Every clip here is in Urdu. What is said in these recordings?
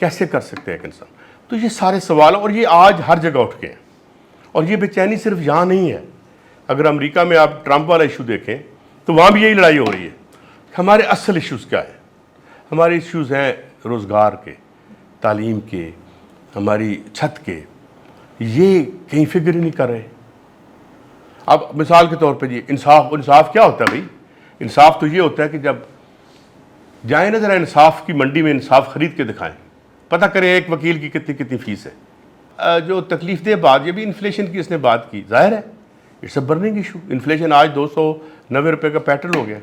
کیسے کر سکتے ہیں ایک انسان؟ تو یہ سارے سوال، اور یہ آج ہر جگہ اٹھ گئے ہیں، اور یہ بے چینی صرف یہاں نہیں ہے. اگر امریکہ میں آپ ٹرمپ والا ایشو دیکھیں تو وہاں بھی یہی لڑائی ہو رہی ہے. ہمارے اصل ایشوز کیا ہیں؟ ہمارے ایشوز ہیں روزگار کے، تعلیم کے، ہماری چھت کے. یہ کہیں فکر ہی نہیں کر رہے. اب مثال کے طور پہ جی انصاف کیا ہوتا ہے بھائی؟ انصاف تو یہ ہوتا ہے کہ جب جائیں نا ذرا انصاف کی منڈی میں انصاف خرید کے دکھائیں، پتہ کریں ایک وکیل کی کتنی فیس ہے. جو تکلیف دہ بات، یہ بھی انفلیشن کی اس نے بات کی، ظاہر ہے it's a burning issue. Inflation آج 290 روپے کا پیٹرول ہو گیا،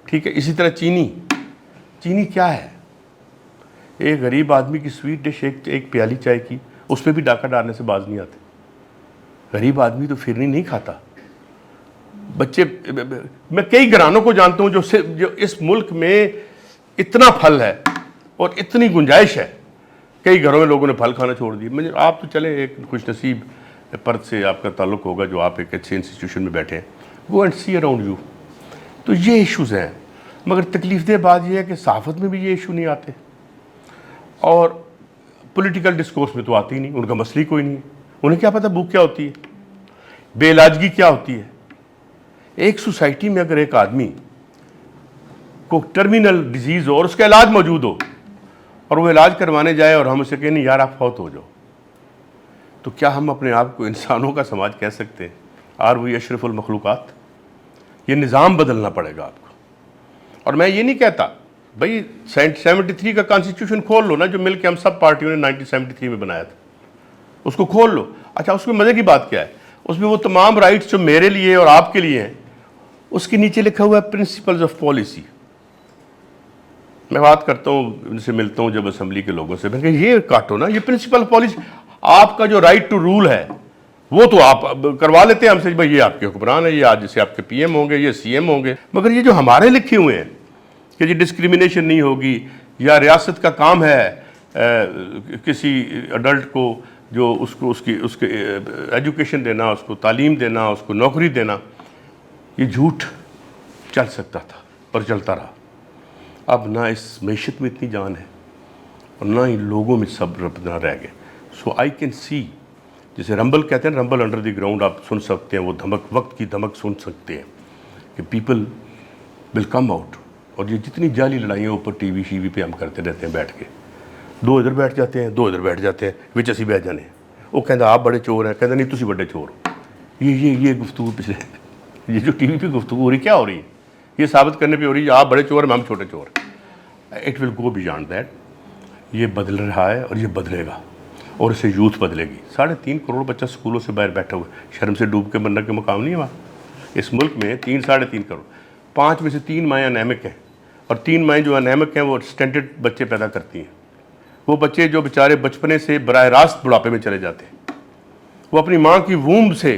ٹھیک ہے. اسی طرح چینی کیا ہے؟ ایک غریب آدمی کی سویٹ ڈش، ایک پیالی چائے کی، اس پہ بھی ڈاکہ ڈالنے سے باز نہیں آتے. غریب آدمی تو فرنی نہیں کھاتا. بچے، میں کئی گھرانوں کو جانتا ہوں جو اس ملک میں اتنا پھل ہے اور اتنی گنجائش ہے، کئی گھروں میں لوگوں نے پھل کھانا چھوڑ دی. آپ تو چلیں ایک خوش نصیب پرت سے آپ کا تعلق ہوگا جو آپ ایک اچھے انسٹیٹیوشن میں بیٹھے ہیں. Go and C around you. تو یہ ایشوز ہیں. مگر تکلیف دہ بات یہ ہے کہ صحافت میں بھی یہ ایشو نہیں آتے، اور پولیٹیکل ڈسکورس میں تو آتی ہی نہیں. ان کا مسئلہ ہی کوئی نہیں ہے. انہیں کیا پتہ بھوک کیا ہوتی ہے، بے علاجگی کیا ہوتی ہے. ایک سوسائٹی میں اگر ایک آدمی کو ٹرمینل ڈیزیز ہو اور اس کا علاج موجود ہو، اور وہ علاج کروانے جائے اور ہم اسے کہیں نہیں یار آپ فوت ہو جاؤ، تو کیا ہم اپنے آپ کو انسانوں کا سماج کہہ سکتے ہیں؟ آر وی اشرف المخلوقات؟ یہ نظام بدلنا پڑے گا آپ کو. اور میں یہ نہیں کہتا بھائی 73 کا کانسٹیٹیوشن کھول لو نا، جو مل کے ہم سب پارٹیوں نے 1973 میں بنایا تھا، اس کو کھول لو. اچھا، اس میں مزے کی بات کیا ہے؟ اس میں وہ تمام رائٹس جو میرے لیے اور آپ کے لیے ہیں، اس کے نیچے لکھا ہوا ہے پرنسپلز آف پالیسی. میں بات کرتا ہوں، ان سے ملتا ہوں جب اسمبلی کے لوگوں سے، میں کہ یہ کاٹو نا، یہ پرنسپل آف پالیسی. آپ کا جو رائٹ ٹو رول ہے وہ تو آپ کروا لیتے ہیں ہم سے، بھائی یہ آپ کے حکمران ہیں، یہ آج جیسے آپ کے پی ایم ہوں گے، یہ سی ایم ہوں گے. مگر یہ جو ہمارے لکھے ہوئے ہیں کہ یہ ڈسکریمنیشن نہیں ہوگی، یا ریاست کا کام ہے کسی اڈلٹ کو جو اس کے ایجوکیشن دینا، اس کو تعلیم دینا، اس کو نوکری دینا، یہ جھوٹ چل سکتا تھا اور چلتا رہا. اب نہ اس معیشت میں اتنی جان ہے اور نہ ہی لوگوں میں صبر نہ رہ گئے. سو آئی کین سی، جسے رمبل کہتے ہیں، رمبل انڈر دی گراؤنڈ آپ سن سکتے ہیں، وہ دھمک، وقت کی دھمک سن سکتے ہیں کہ پیپل ول کم آؤٹ. اور یہ جتنی جعلی لڑائیاں اوپر ٹی وی پہ ہم کرتے رہتے ہیں بیٹھ کے، دو ادھر بیٹھ جاتے ہیں، دو ادھر بیٹھ جاتے ہیں، وچ اسی بیٹھ جانے. وہ کہتا آپ بڑے چور ہیں، کہتا نہیں تسی بڑے چور ہو. یہ گفتگو پچھلے یہ جو ٹی وی پہ گفتگو ہو رہی کیا ہو رہی ہے؟ یہ ثابت کرنے پہ ہو رہی ہے آپ بڑے چور ہیں، ہم چھوٹے چور ہیں. It will go beyond that. یہ بدل رہا ہے اور یہ بدلے گا، اور اسے یوتھ بدلے گی. 3.5 کروڑ بچہ سکولوں سے باہر بیٹھا ہوا ہے. شرم سے ڈوب کے مرنے کے مقام نہیں ہے وہاں. اس ملک میں 3.5 کروڑ، 5 میں سے 3 مائیں انیمک ہیں، اور 3 مائیں جو انیمک ہیں وہ سٹینٹڈ بچے پیدا کرتی ہیں. وہ بچے جو بیچارے بچپنے سے براہ راست بڑھاپے میں چلے جاتے ہیں، وہ اپنی ماں کی وومب سے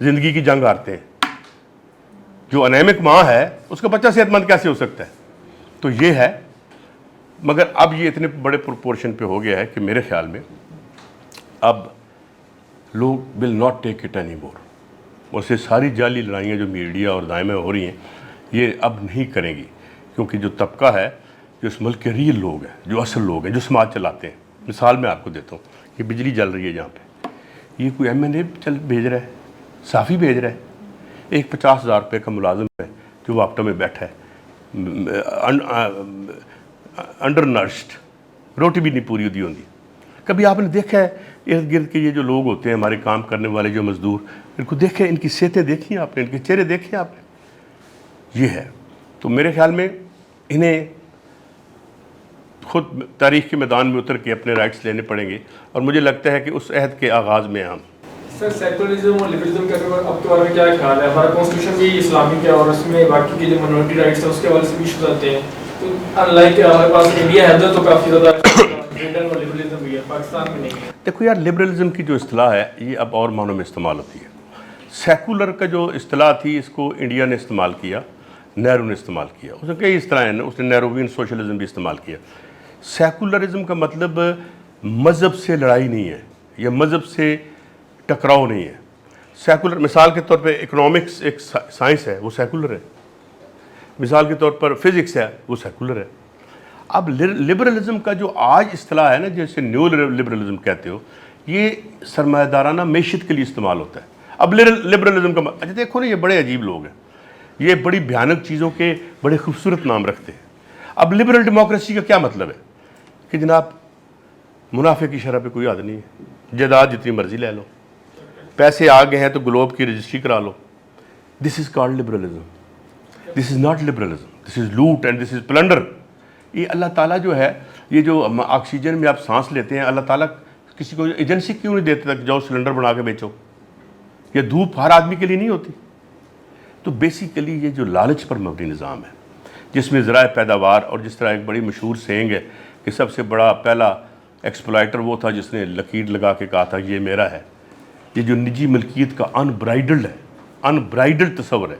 زندگی کی جنگ ہارتے ہیں. جو انیمک ماں ہے اس کا بچہ صحت مند کیسے ہو سکتا ہے؟ تو یہ ہے. مگر اب یہ اتنے بڑے پرپورشن پہ ہو گیا ہے کہ میرے خیال میں اب لوگ will not take it any more. اور سے ساری جعلی لڑائیاں جو میڈیا اور دائمیں ہو رہی ہیں یہ اب نہیں کریں گی، کیونکہ جو طبقہ ہے، جو اس ملک کے ریل لوگ ہیں، جو اصل لوگ ہیں، جو سماج چلاتے ہیں. مثال میں آپ کو دیتا ہوں، یہ بجلی جل رہی ہے جہاں پہ، یہ کوئی ایم این اے بھیج رہا ہے، صافی بھیج رہا ہے. ایک 50,000 روپے کا ملازم ہے جو واپٹا میں بیٹھا ہے، انڈر نرسڈ، روٹی بھی نہیں پوری ہوتی. کبھی آپ نے دیکھا ہے ارد گرد کے یہ جو لوگ ہوتے ہیں ہمارے کام کرنے والے جو مزدور، ان کو دیکھیں، ان کی صحتیں دیکھیں آپ نے، ان کے چہرے دیکھیں آپ نے. یہ ہے. تو میرے خیال میں انہیں خود تاریخ کے میدان میں اتر کے اپنے رائٹس لینے پڑیں گے، اور مجھے لگتا ہے کہ اس عہد کے آغاز میں ہم. سر سیکولرزم اور لبرلزم کے اب کے بارے میں کیا خیال ہے؟ ہمارا کانسٹیٹیوشن بھی اسلامک ہے اور اس میں باقی کے جو منورٹی رائٹس ہیں اس کے حوالے سے بھی ایشوز آتے ہیں. تو ان لائک ہمارے پاس انڈیا ہے تو کافی زیادہ فریڈم اور لبرلزم بھی ہے، پاکستان میں نہیں ہے. دیکھو یار، لبرلزم کی جو اصطلاح ہے یہ اب اور معنوں میں استعمال ہوتی ہے. سیکولر کا جو اصطلاح تھی اس کو انڈیا نے استعمال کیا، نہرو نے استعمال کیا. اس نے کئی اس طرح ہیں، اس نے نیروین سوشلزم بھی استعمال کیا. سیکولرزم کا مطلب مذہب سے لڑائی نہیں ہے یا مذہب سے ٹکراؤ نہیں ہے. سیکولر مثال کے طور پہ اکنامکس ایک سائنس ہے، وہ سیکولر ہے. مثال کے طور پر فزکس ہے، وہ سیکولر ہے. اب لبرلزم کا جو آج اصطلاح ہے نا، جیسے نیو لبرلزم کہتے ہو، یہ سرمایہ دارانہ معیشت کے لیے استعمال ہوتا ہے. اب لبرلزم کا اچھا دیکھو نا، یہ بڑے عجیب لوگ ہیں، یہ بڑی بھیانک چیزوں کے بڑے خوبصورت نام رکھتے ہیں. اب لبرل ڈیموکریسی کا کیا مطلب ہے کہ جناب منافع کی شرح پہ کوئی حد نہیں ہے، جائیداد جتنی مرضی لے لو، پیسے آ گئے ہیں تو گلوب کی رجسٹری کرا لو. This is called liberalism. This is not liberalism, this is loot and this is plunder. یہ اللہ تعالیٰ جو ہے، یہ جو آکسیجن میں آپ سانس لیتے ہیں، اللہ تعالیٰ کسی کو ایجنسی کیوں نہیں دیتے تک جاؤ سلنڈر بنا کے بیچو؟ یہ دھوپ ہر آدمی کے لیے نہیں ہوتی. تو بیسیکلی یہ جو لالچ پر مبنی نظام ہے، جس میں ذرائع پیداوار، اور جس طرح ایک بڑی مشہور سینگ ہے کہ سب سے بڑا پہلا ایکسپلائٹر وہ تھا جس نے لکیر لگا کے کہا تھا یہ میرا ہے. یہ جو نجی ملکیت کا انبرائڈلڈ تصور ہے،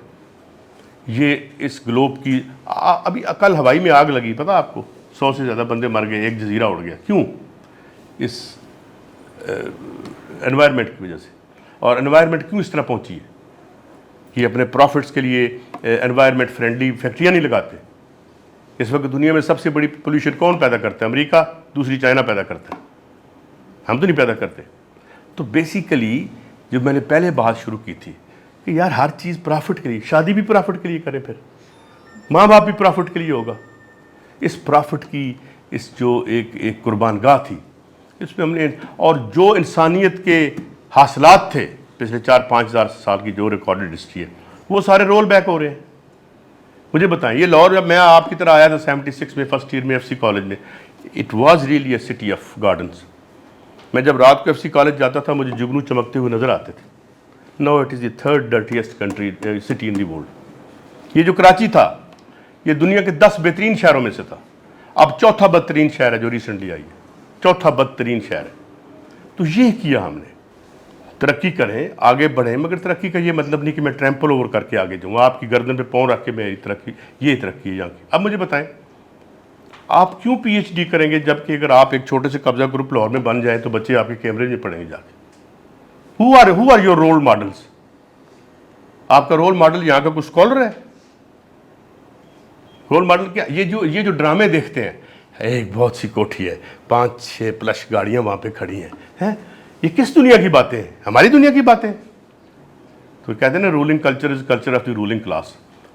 یہ اس گلوب کی ابھی کل ہوائی میں آگ لگی، پتہ آپ کو 100 سے زیادہ بندے مر گئے، ایک جزیرہ اڑ گیا. کیوں؟ اس انوائرمنٹ کی وجہ سے. اور انوائرمنٹ کیوں اس طرح پہنچی ہے؟ یہ اپنے پروفٹس کے لیے انوائرمنٹ فرینڈلی فیکٹریاں نہیں لگاتے. اس وقت دنیا میں سب سے بڑی پولوشن کون پیدا کرتا ہے؟ امریکہ، دوسری چائنا پیدا کرتا ہے، ہم تو نہیں پیدا کرتے. تو بیسیکلی جو میں نے پہلے بات شروع کی تھی کہ یار ہر چیز پرافٹ کے لیے، شادی بھی پرافٹ کے لیے کریں، پھر ماں باپ بھی پرافٹ کے لیے ہوگا. اس پرافٹ کی اس جو ایک قربان گاہ تھی، اس میں ہم نے، اور جو انسانیت کے حاصلات تھے پچھلے 4-5 ہزار سال کی جو ریکارڈڈ ہسٹری ہے، وہ سارے رول بیک ہو رہے ہیں. مجھے بتائیں، یہ لاہور جب میں آپ کی طرح آیا تھا 76 میں فرسٹ ایئر میں ایف سی کالج میں، it was really a city of gardens. میں جب رات کو ایف سی کالج جاتا تھا مجھے جگنو چمکتے ہوئے نظر آتے تھے. No it is the 3rd dirtiest country city in the world. یہ جو کراچی تھا یہ دنیا کے 10 بہترین شہروں میں سے تھا، اب چوتھا بدترین شہر ہے جو ریسنٹلی آئی ہے، چوتھا بدترین شہر ہے. تو یہ کیا ہم نے، ترقی کریں، آگے بڑھیں، مگر ترقی کا یہ مطلب نہیں کہ میں ٹریمپل اوور کر کے آگے جاؤں، آپ کی گردن پہ پاؤں رکھ کے میری ترقی، یہ ترقی ہے یہاں کی. اب مجھے بتائیں آپ کیوں پی ایچ ڈی کریں گے جبکہ اگر آپ ایک چھوٹے سے قبضہ گروپ لاہور میں بن جائیں تو بچے آپ کے کیمرے میں پڑھیں گے جا کے. Who are your role models? آپ کا رول ماڈل یہاں کا کوئی اسکالر ہے؟ رول ماڈل کیا؟ یہ جو ڈرامے دیکھتے ہیں، ایک بہت سی کوٹھی ہے، 5-6 پلش گاڑیاں وہاں پہ کھڑی ہیں، یہ کس دنیا کی باتیں ہیں؟ ہماری دنیا کی باتیں. تو کہتے ہیں نا ruling culture is culture of the ruling class.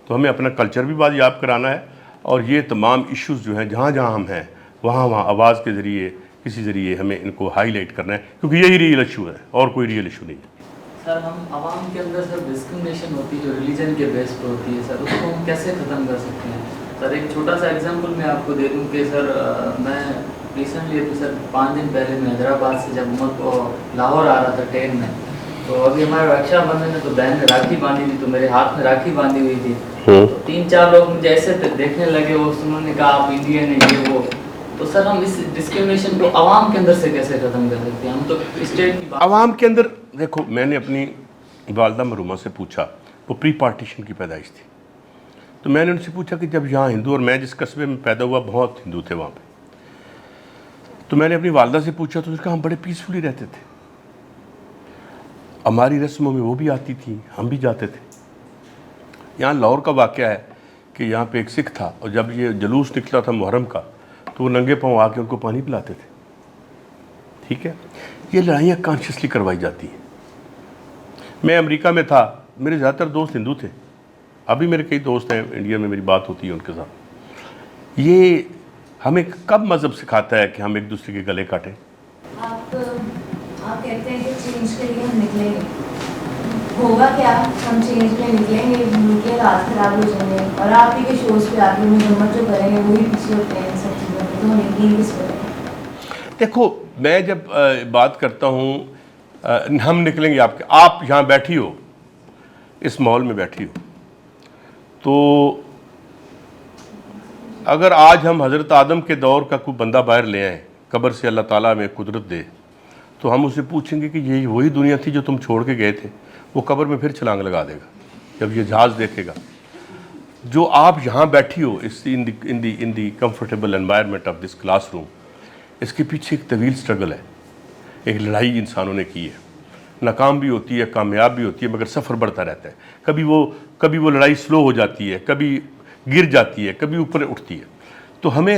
تو ہمیں اپنا کلچر بھی بازیاب کرانا ہے، اور یہ تمام ایشوز جو ہیں جہاں جہاں ہم ہیں وہاں آواز کے ذریعے کسی ذریعے ہمیں ان کو ہائی لائٹ کرنا ہے، کیونکہ یہی ریئل ایشو ہے اور کوئی ریئل ایشو نہیں ہے. سر ہم عوام کے اندر سر ڈسکرمنیشن ہوتی ہے جو ریلیجن کے بیس پر ہوتی ہے، سر اس کو ہم کیسے ختم کر سکتے ہیں؟ سر ایک چھوٹا سا ایگزامپل میں آپ کو دے دوں کہ سر میں ریسنٹلی ابھی سر 5 دن پہلے میں حیدرآباد سے جب عمر کو لاہور آ رہا تھا ٹرین میں، تو ابھی ہمارے رکشا بندھن ہے تو بہن نے راکھی باندھی تھی، تو میرے ہاتھ میں راکھی باندھی ہوئی تھی. تو 3-4 لوگ مجھے ایسے دیکھنے لگے، انہوں نے کہا آپ انڈین ہیں یہ وہ. تو سر ہم اس ڈسکرمنیشن کو عوام کے اندر سے کیسے ختم کر سکتے ہیں؟ ہم تو اسٹیٹ کی عوام کے اندر دیکھو، میں نے اپنی والدہ مرحومہ سے پوچھا، وہ پری پارٹیشن کی پیدائش تھی، تو میں نے ان سے پوچھا کہ جب یہاں ہندو، اور میں جس قصبے میں پیدا ہوا بہت ہندو تھے وہاں پہ، تو میں نے اپنی والدہ سے پوچھا تو اس نے کہا ہم بڑے پیسفلی رہتے تھے، ہماری رسموں میں وہ بھی آتی تھی، ہم بھی جاتے تھے. یہاں لاہور کا واقعہ ہے کہ یہاں پہ ایک سکھ تھا، اور جب یہ جلوس نکلا تھا محرم کا تو وہ ننگے پاؤں آ کے ان کو پانی پلاتے تھے. ٹھیک ہے، یہ لڑائیاں کانشیسلی کروائی جاتی ہیں. میں امریکہ میں تھا، میرے زیادہ تر دوست ہندو تھے، ابھی میرے کئی دوست ہیں انڈیا میں، میری بات ہوتی ہے ان کے ساتھ. یہ ہمیں کب مذہب سکھاتا ہے کہ ہم ایک دوسرے کے گلے کاٹیں؟ آپ کہتے ہیں کہ چینج کے لیے ہم نکلیں گے، ہوگا کیا؟ ہم چینج میں نکلیں گے، ملک کے حالات خراب ہو جائیں گے، اور آپ ہی کے شوز پہ آ کے مذمت جو کریں گے وہی پیچھے ہوتے ہیں سب چیزوں میں، تو ہم یقین کس پہ کریں؟ دیکھو میں جب بات کرتا ہوں ہم نکلیں گے، آپ یہاں بیٹھی ہو، اس مال میں بیٹھی ہو، تو اگر آج ہم حضرت آدم کے دور کا کوئی بندہ باہر لے آئیں، قبر سے اللہ تعالیٰ میں قدرت دے، تو ہم اسے پوچھیں گے کہ یہ وہی دنیا تھی جو تم چھوڑ کے گئے تھے؟ وہ قبر میں پھر چھلانگ لگا دے گا جب یہ جہاز دیکھے گا. جو آپ یہاں بیٹھی ہو in the comfortable environment of this classroom, اس کے پیچھے ایک طویل سٹرگل ہے، ایک لڑائی انسانوں نے کی ہے. ناکام بھی ہوتی ہے، کامیاب بھی ہوتی ہے، مگر سفر بڑھتا رہتا ہے. کبھی وہ لڑائی سلو ہو جاتی ہے، کبھی گر جاتی ہے، کبھی اوپر اٹھتی ہے. تو ہمیں